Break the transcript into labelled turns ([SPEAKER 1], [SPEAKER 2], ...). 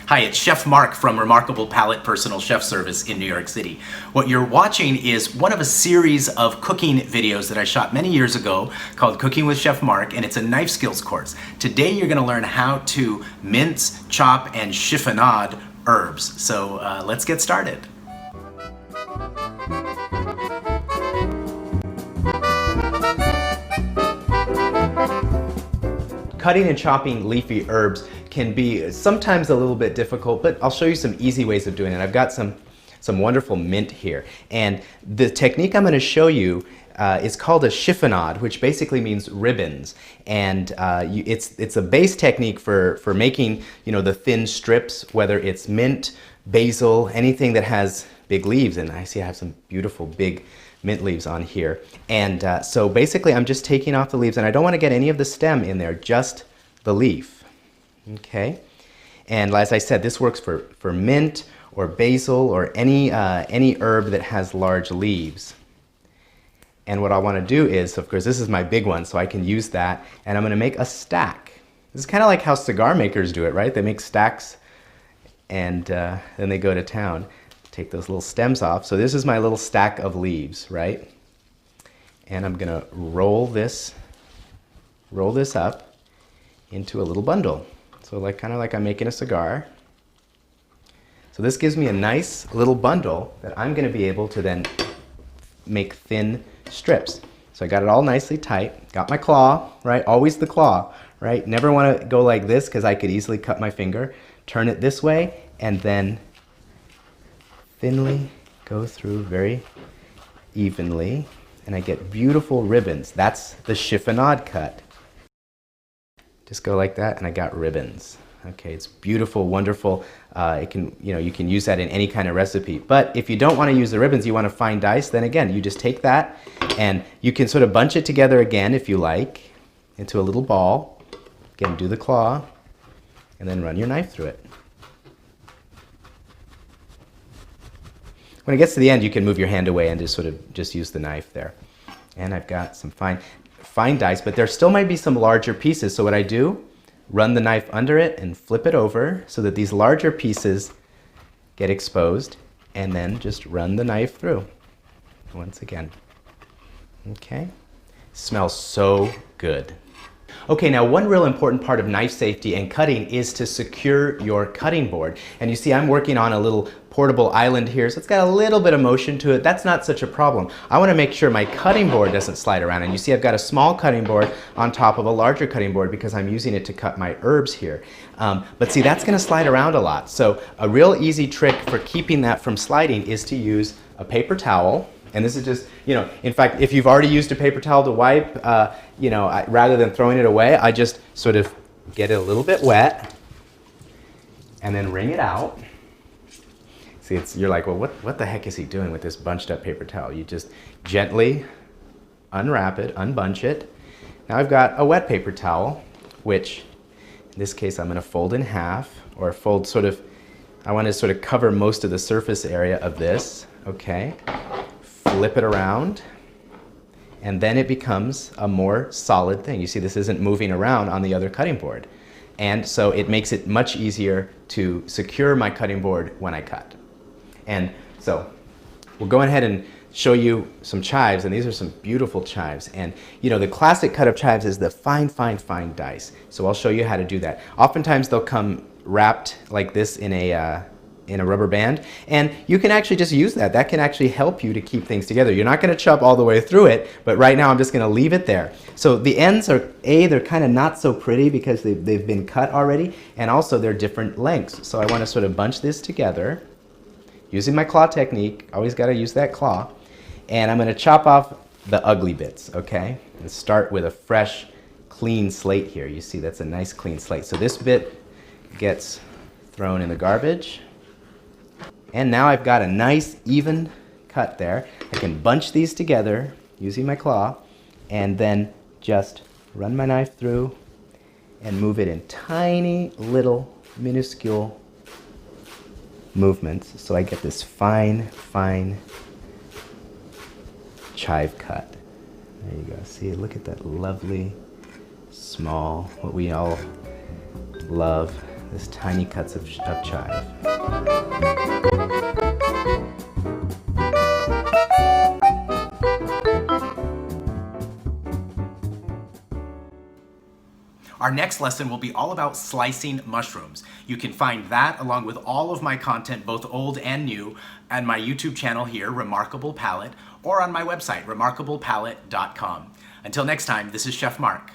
[SPEAKER 1] Hi, it's Chef Mark from Remarkable Palate Personal Chef Service in New York City. What you're watching is one of a series of cooking videos that I shot many years ago called Cooking with Chef Mark, and it's a knife skills course. Today you're going to learn how to mince, chop, and chiffonade herbs. So let's get started. Cutting and chopping leafy herbs can be sometimes a little bit difficult, but I'll show you some easy ways of doing it. I've got some wonderful mint here, and the technique I'm going to show you is called a chiffonade, which basically means ribbons, and it's a base technique for making, you know, the thin strips, whether it's mint, basil, anything that has big leaves. And I see I have some beautiful big mint leaves on here, and so basically I'm just taking off the leaves, and I don't want to get any of the stem in there, just the leaf. Okay, and as I said, this works for mint or basil or any herb that has large leaves. And what I want to do is, of course, this is my big one, so I can use that, and I'm going to make a stack. This is kind of like how cigar makers do it, right? They make stacks, and then they go to town. Take those little stems off. So this is my little stack of leaves, right? And I'm going to roll this up into a little bundle. So kind of like I'm making a cigar. So this gives me a nice little bundle that I'm going to be able to then make thin strips. So I got it all nicely tight. Got my claw, right? Always the claw, right? Never want to go like this because I could easily cut my finger. Turn it this way and then thinly go through very evenly, and I get beautiful ribbons. That's the chiffonade cut. Just go like that, and I got ribbons. Okay, it's beautiful, wonderful. You can use that in any kind of recipe. But if you don't want to use the ribbons, you want to fine dice, then again, you just take that, and you can sort of bunch it together again, if you like, into a little ball. Again, do the claw, and then run your knife through it. When it gets to the end, you can move your hand away and just use the knife there. And I've got some fine dice, but there still might be some larger pieces. So what I do, run the knife under it and flip it over so that these larger pieces get exposed, and then just run the knife through once again. Okay, smells so good. Okay, now one real important part of knife safety and cutting is to secure your cutting board. And you see I'm working on a little portable island here, so it's got a little bit of motion to it. That's not such a problem. I want to make sure my cutting board doesn't slide around. And you see I've got a small cutting board on top of a larger cutting board because I'm using it to cut my herbs here. But see, that's going to slide around a lot. So a real easy trick for keeping that from sliding is to use a paper towel. And this is just, in fact, if you've already used a paper towel to wipe, rather than throwing it away, I just sort of get it a little bit wet and then wring it out. See, you're like, well, what the heck is he doing with this bunched up paper towel? You just gently unwrap it, unbunch it. Now I've got a wet paper towel, which in this case I'm going to fold in half, or fold I want to sort of cover most of the surface area of this, okay? Flip it around, and then it becomes a more solid thing. You see, this isn't moving around on the other cutting board. And so it makes it much easier to secure my cutting board when I cut. And so we'll go ahead and show you some chives, and these are some beautiful chives. And the classic cut of chives is the fine dice. So I'll show you how to do that. Oftentimes they'll come wrapped like this in a rubber band, and you can actually just use that. That can actually help you to keep things together. You're not going to chop all the way through it, but right now I'm just going to leave it there. So the ends are, they're kind of not so pretty because they've been cut already, and also they're different lengths. So I want to sort of bunch this together using my claw technique. Always got to use that claw. And I'm going to chop off the ugly bits, okay? And start with a fresh, clean slate here. You see, that's a nice clean slate. So this bit gets thrown in the garbage. And now I've got a nice even cut there. I can bunch these together using my claw, and then just run my knife through and move it in tiny little minuscule movements so I get this fine chive cut. There you go. See, look at that lovely, small, what we all love, This tiny cuts of chive. Our next lesson will be all about slicing mushrooms. You can find that along with all of my content, both old and new, on my YouTube channel here, Remarkable Palate, or on my website, remarkablepalate.com. Until next time, this is Chef Mark.